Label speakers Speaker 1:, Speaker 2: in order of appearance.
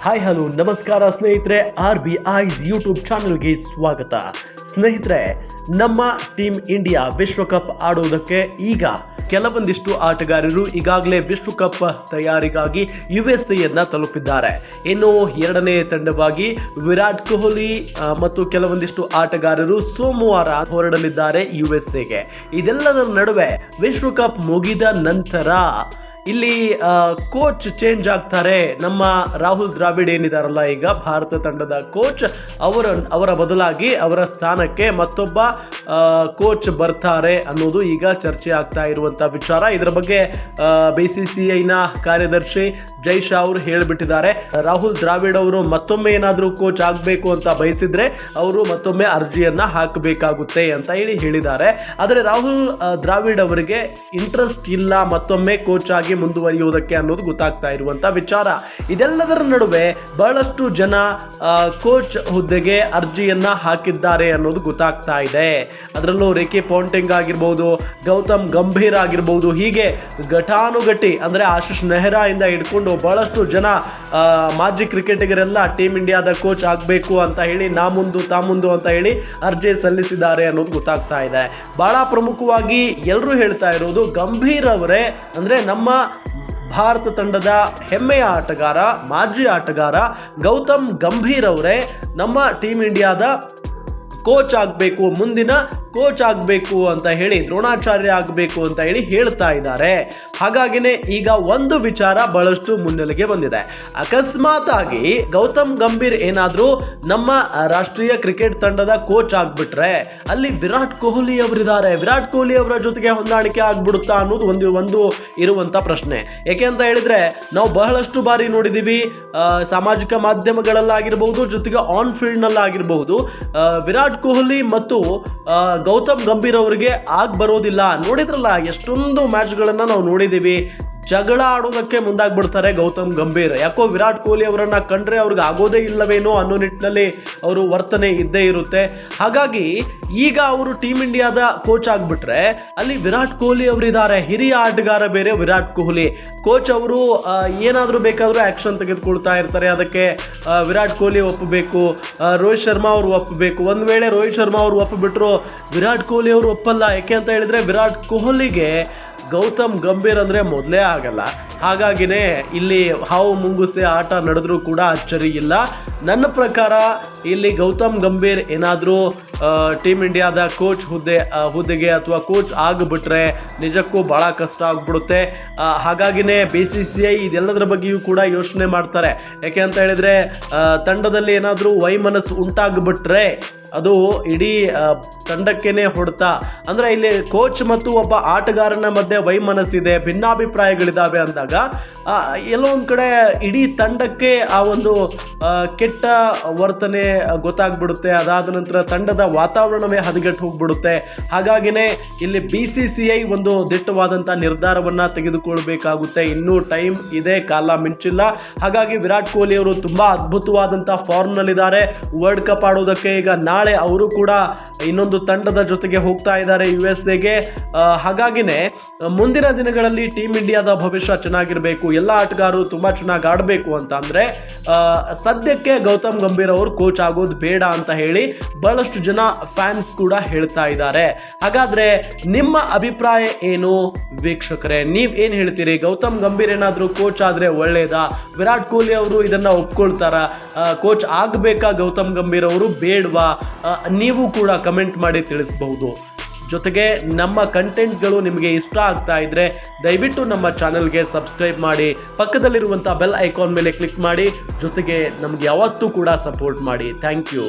Speaker 1: Hi hello ನಮಸ್ಕಾರ ಸ್ನೇಹಿತರೆ, RBI's YouTube ಚಾನಲ್ಗೆ ಸ್ವಾಗತ. ಸ್ನೇಹಿತರೆ, ನಮ್ಮ ಟೀಮ್ ಇಂಡಿಯಾ ವಿಶ್ವಕಪ್ ಆಡೋದಕ್ಕೆ ಈಗ ಕೆಲವೊಂದಿಷ್ಟು ಆಟಗಾರರು ಈಗಾಗಲೇ ವಿಶ್ವಕಪ್ ತಯಾರಿಗಾಗಿ USA ತಲುಪಿದ್ದಾರೆ. ಇನ್ನು ಎರಡನೇ ತಂಡವಾಗಿ ವಿರಾಟ್ ಕೊಹ್ಲಿ ಮತ್ತು ಕೆಲವೊಂದಿಷ್ಟು ಆಟಗಾರರು ಸೋಮವಾರ ಹೊರಡಲಿದ್ದಾರೆ USA. ಇದೆಲ್ಲದರ ನಡುವೆ ವಿಶ್ವಕಪ್ ಮುಗಿದ ನಂತರ ಇಲ್ಲಿ ಕೋಚ್ ಚೇಂಜ್ ಆಗ್ತಾರೆ. ನಮ್ಮ ರಾಹುಲ್ ದ್ರಾವಿಡ್ ಏನಿದಾರಲ್ಲ, ಈಗ ಭಾರತ ತಂಡದ ಕೋಚ್, ಅವರ ಬದಲಾಗಿ ಅವರ ಸ್ಥಾನಕ್ಕೆ ಮತ್ತೊಬ್ಬ ಕೋಚ್ ಬರ್ತಾರೆ ಅನ್ನೋದು ಈಗ ಚರ್ಚೆ ಆಗ್ತಾ ಇರುವಂಥ ವಿಚಾರ. ಇದರ ಬಗ್ಗೆ BCCIನ ಕಾರ್ಯದರ್ಶಿ ಜೈ ಶಾ ಅವರು ಹೇಳಿಬಿಟ್ಟಿದ್ದಾರೆ. ರಾಹುಲ್ ದ್ರಾವಿಡ್ ಅವರು ಮತ್ತೊಮ್ಮೆ ಏನಾದರೂ ಕೋಚ್ ಆಗಬೇಕು ಅಂತ ಬಯಸಿದ್ರೆ ಅವರು ಮತ್ತೊಮ್ಮೆ ಅರ್ಜಿಯನ್ನು ಹಾಕಬೇಕಾಗುತ್ತೆ ಅಂತ ಹೇಳಿದ್ದಾರೆ. ಆದರೆ ರಾಹುಲ್ ದ್ರಾವಿಡ್ ಅವರಿಗೆ ಇಂಟ್ರೆಸ್ಟ್ ಇಲ್ಲ ಮತ್ತೊಮ್ಮೆ ಕೋಚ್ ಆಗಿ ಮುಂದುವರಿಯುವುದಕ್ಕೆ ಅನ್ನೋದು ಗೊತ್ತಾಗ್ತಾ ಇರುವಂತ ವಿಚಾರ. ಇದೆಲ್ಲದರ ನಡುವೆ ಬಹಳಷ್ಟು ಜನ ಕೋಚ್ ಹುದ್ದೆಗೆ ಅರ್ಜಿಯನ್ನ ಹಾಕಿದ್ದಾರೆ ಅನ್ನೋದು ಗೊತ್ತಾಗ್ತಾ ಇದೆ. ಅದರಲ್ಲೂ ರಿಕಿ ಪಾಂಟಿಂಗ್ ಆಗಿರ್ಬೋದು, ಗೌತಮ್ ಗಂಭೀರ್ ಆಗಿರ್ಬೋದು, ಹೀಗೆ ಘಟಾನುಘಟಿ ಅಂದ್ರೆ ಆಶಿಷ್ ನೆಹ್ರಾ ಇಂದ ಹಿಡ್ಕೊಂಡು ಬಹಳಷ್ಟು ಜನ ಮಾಜಿ ಕ್ರಿಕೆಟಿಗರೆಲ್ಲ ಟೀಮ್ ಇಂಡಿಯಾದ ಕೋಚ್ ಆಗಬೇಕು ಅಂತ ಹೇಳಿ ತಾಮುಂದು ಅಂತ ಹೇಳಿ ಅರ್ಜಿ ಸಲ್ಲಿಸಿದ್ದಾರೆ ಅನ್ನೋದು ಗೊತ್ತಾಗ್ತಾ ಇದೆ. ಬಹಳ ಪ್ರಮುಖವಾಗಿ ಎಲ್ಲರೂ ಹೇಳ್ತಾ ಇರೋದು, ಗಂಭೀರ್ ಅವರೇ ಅಂದ್ರೆ ನಮ್ಮ ಭಾರತ ತಂಡದ ಹೆಮ್ಮೆಯ ಆಟಗಾರ, ಮಾಜಿ ಆಟಗಾರ ಗೌತಮ್ ಗಂಭೀರ್ ಅವರೇ ನಮ್ಮ ಟೀಮ್ ಇಂಡಿಯಾದ ಕೋಚ್ ಆಗಬೇಕು, ಮುಂದಿನ ಕೋಚ್ ಆಗಬೇಕು ಅಂತ ಹೇಳಿ, ದ್ರೋಣಾಚಾರ್ಯ ಆಗಬೇಕು ಅಂತ ಹೇಳಿ ಹೇಳ್ತಾ ಇದ್ದಾರೆ. ಹಾಗಾಗಿನೇ ಈಗ ಒಂದು ವಿಚಾರ ಬಹಳಷ್ಟು ಮುನ್ನೆಲೆಗೆ ಬಂದಿದೆ. ಅಕಸ್ಮಾತ್ ಆಗಿ ಗೌತಮ್ ಗಂಭೀರ್ ಏನಾದರೂ ನಮ್ಮ ರಾಷ್ಟ್ರೀಯ ಕ್ರಿಕೆಟ್ ತಂಡದ ಕೋಚ್ ಆಗ್ಬಿಟ್ರೆ ಅಲ್ಲಿ ವಿರಾಟ್ ಕೊಹ್ಲಿ ಅವರಿದ್ದಾರೆ. ವಿರಾಟ್ ಕೊಹ್ಲಿ ಅವರ ಜೊತೆಗೆ ಹೊಂದಾಣಿಕೆ ಆಗ್ಬಿಡುತ್ತಾ ಅನ್ನೋದು ಒಂದು ಇರುವಂತ ಪ್ರಶ್ನೆ. ಯಾಕೆ ಅಂತ ಹೇಳಿದ್ರೆ ನಾವು ಬಹಳಷ್ಟು ಬಾರಿ ನೋಡಿದೀವಿ, ಸಾಮಾಜಿಕ ಮಾಧ್ಯಮಗಳಲ್ಲಾಗಿರ್ಬಹುದು, ಜೊತೆಗೆ ಆನ್ ಫೀಲ್ಡ್ ನಲ್ಲಾಗಿರ್ಬಹುದು, ವಿರಾಟ್ ಕೊಹ್ಲಿ ಮತ್ತು ಗೌತಮ್ ಗಂಭೀರ್ ಅವರಿಗೆ ಬರೋದಿಲ್ಲ. ನೋಡಿದ್ರಲ್ಲ, ಎಷ್ಟೊಂದು ಮ್ಯಾಚ್ಗಳನ್ನು ನಾವು ನೋಡಿದ್ದೀವಿ. ಜಗಳ ಆಡೋದಕ್ಕೆ ಮುಂದಾಗ್ಬಿಡ್ತಾರೆ ಗೌತಮ್ ಗಂಭೀರ್. ಯಾಕೋ ವಿರಾಟ್ ಕೊಹ್ಲಿ ಅವರನ್ನ ಕಂಡ್ರೆ ಅವ್ರಿಗೆ ಆಗೋದೇ ಇಲ್ಲವೇನೋ ಅನ್ನೋ ನಿಟ್ಟಿನಲ್ಲಿ ಅವರು ವರ್ತನೆ ಇದ್ದೇ ಇರುತ್ತೆ. ಹಾಗಾಗಿ ಈಗ ಅವರು ಟೀಮ್ ಇಂಡಿಯಾದ ಕೋಚ್ ಆಗ್ಬಿಟ್ರೆ ಅಲ್ಲಿ ವಿರಾಟ್ ಕೊಹ್ಲಿ ಅವರಿದ್ದಾರೆ. ಹಿರಿಯ ಆಟಗಾರ ಬೇರೆ ವಿರಾಟ್ ಕೊಹ್ಲಿ. ಕೋಚ್ ಅವರು ಏನಾದರೂ ಬೇಕಾದರೂ ಆ್ಯಕ್ಷನ್ ತೆಗೆದುಕೊಳ್ತಾ ಇರ್ತಾರೆ. ಅದಕ್ಕೆ ವಿರಾಟ್ ಕೊಹ್ಲಿ ಒಪ್ಪಬೇಕು, ರೋಹಿತ್ ಶರ್ಮಾ ಅವರು ಒಪ್ಪಬೇಕು. ಒಂದು ವೇಳೆ ರೋಹಿತ್ ಶರ್ಮಾ ಅವರು ಒಪ್ಪಿಬಿಟ್ರು, ವಿರಾಟ್ ಕೊಹ್ಲಿ ಅವರು ಒಪ್ಪಲ್ಲ. ಯಾಕೆ ಅಂತ ಹೇಳಿದ್ರೆ ವಿರಾಟ್ ಕೊಹ್ಲಿಗೆ ಗೌತಮ್ ಗಂಭೀರ್ ಅಂದರೆ ಮೊದಲೇ ಆಗಲ್ಲ. ಹಾಗಾಗಿನೇ ಇಲ್ಲಿ ಹಾವು ಮುಂಗುಸೆ ಆಟ ನಡೆದ್ರೂ ಕೂಡ ಅಚ್ಚರಿ ಇಲ್ಲ. ನನ್ನ ಪ್ರಕಾರ ಇಲ್ಲಿ ಗೌತಮ್ ಗಂಭೀರ್ ಏನಾದರೂ ಟೀಮ್ ಇಂಡಿಯಾದ ಕೋಚ್ ಹುದ್ದೆಗೆ ಅಥವಾ ಕೋಚ್ ಆಗಿಬಿಟ್ರೆ ನಿಜಕ್ಕೂ ಭಾಳ ಕಷ್ಟ ಆಗ್ಬಿಡುತ್ತೆ. ಹಾಗಾಗಿನೇ BCCI ಇದೆಲ್ಲದರ ಬಗ್ಗೆಯೂ ಕೂಡ ಯೋಚನೆ ಮಾಡ್ತಾರೆ. ಯಾಕೆ ಅಂತ ಹೇಳಿದ್ರೆ ತಂಡದಲ್ಲಿ ಏನಾದರೂ ವೈಮನಸ್ಸು ಉಂಟಾಗ್ಬಿಟ್ರೆ ಅದು ಇಡೀ ತಂಡಕ್ಕೇನೆ ಹೊಡೆತ. ಅಂದರೆ ಇಲ್ಲಿ ಕೋಚ್ ಮತ್ತು ಒಬ್ಬ ಆಟಗಾರನ ಮಧ್ಯೆ ವೈಮನಸ್ಸಿದೆ, ಭಿನ್ನಾಭಿಪ್ರಾಯಗಳಿದ್ದಾವೆ ಅಂದಾಗ ಎಲ್ಲೋ ಒಂದು ಕಡೆ ಇಡೀ ತಂಡಕ್ಕೆ ಆ ಒಂದು ಕೆಟ್ಟ ವರ್ತನೆ ಗೊತ್ತಾಗ್ಬಿಡುತ್ತೆ. ಅದಾದ ನಂತರ ತಂಡದ ವಾತಾವರಣವೇ ಹದಗೆಟ್ಟು ಹೋಗ್ಬಿಡುತ್ತೆ. ಹಾಗಾಗಿನೇ ಇಲ್ಲಿ BCCI ಒಂದು ದಿಟ್ಟವಾದಂಥ ನಿರ್ಧಾರವನ್ನು ತೆಗೆದುಕೊಳ್ಬೇಕಾಗುತ್ತೆ. ಇನ್ನೂ ಟೈಮ್ ಇದೆ, ಕಾಲ ಮಿಂಚಿಲ್ಲ. ಹಾಗಾಗಿ ವಿರಾಟ್ ಕೊಹ್ಲಿ ಅವರು ತುಂಬ ಅದ್ಭುತವಾದಂಥ ಫಾರ್ಮ್ನಲ್ಲಿದ್ದಾರೆ. ವರ್ಲ್ಡ್ ಕಪ್ ಆಡೋದಕ್ಕೆ ಈಗ ನಾಳೆ ಅವರು ಕೂಡ ಇನ್ನೊಂದು ತಂಡದ ಜೊತೆಗೆ ಹೋಗ್ತಾ ಇದ್ದಾರೆ USA. ಹಾಗಾಗಿನೇ ಮುಂದಿನ ದಿನಗಳಲ್ಲಿ ಟೀಮ್ ಇಂಡಿಯಾದ ಭವಿಷ್ಯ ಚೆನ್ನಾಗಿರಬೇಕು, ಎಲ್ಲ ಆಟಗಾರರು ತುಂಬ ಚೆನ್ನಾಗಿ ಆಡಬೇಕು ಅಂತ ಅಂದರೆ ಸದ್ಯಕ್ಕೆ ಗೌತಮ್ ಗಂಭೀರ್ ಅವರು ಕೋಚ್ ಆಗೋದು ಬೇಡ ಅಂತ ಹೇಳಿ ಬಹಳಷ್ಟು ಜನ ಫ್ಯಾನ್ಸ್ ಕೂಡ ಹೇಳ್ತಾ ಇದ್ದಾರೆ. ಹಾಗಾದ್ರೆ ನಿಮ್ಮ ಅಭಿಪ್ರಾಯ ಏನು ವೀಕ್ಷಕರೇ? ನೀವ್ ಏನ್ ಹೇಳ್ತೀರಿ? ಗೌತಮ್ ಗಂಭೀರ್ ಏನಾದರೂ ಕೋಚ್ ಆದ್ರೆ ಒಳ್ಳೇದಾ? ವಿರಾಟ್ ಕೊಹ್ಲಿ ಅವರು ಇದನ್ನ ಒಪ್ಕೊಳ್ತಾರ? ಕೋಚ್ ಆಗಬೇಕಾ ಗೌತಮ್ ಗಂಭೀರ್ ಅವರು, ಬೇಡವಾ? ನೀವು ಕೂಡ ಕಮೆಂಟ್ ಮಾಡಿ ತಿಳಿಸಬಹುದು. ಜೊತೆಗೆ ನಮ್ಮ ಕಂಟೆಂಟ್ಗಳು ನಿಮಗೆ ಇಷ್ಟ ಆಗ್ತಾ ಇದ್ರೆ ದಯವಿಟ್ಟು ನಮ್ಮ ಚಾನಲ್ಗೆ ಸಬ್ಸ್ಕ್ರೈಬ್ ಮಾಡಿ, ಪಕ್ಕದಲ್ಲಿರುವಂಥ ಬೆಲ್ ಐಕಾನ್ ಮೇಲೆ ಕ್ಲಿಕ್ ಮಾಡಿ, ಜೊತೆಗೆ ನಮ್ಗೆ ಯಾವತ್ತೂ ಕೂಡ ಸಪೋರ್ಟ್ ಮಾಡಿ. Thank you.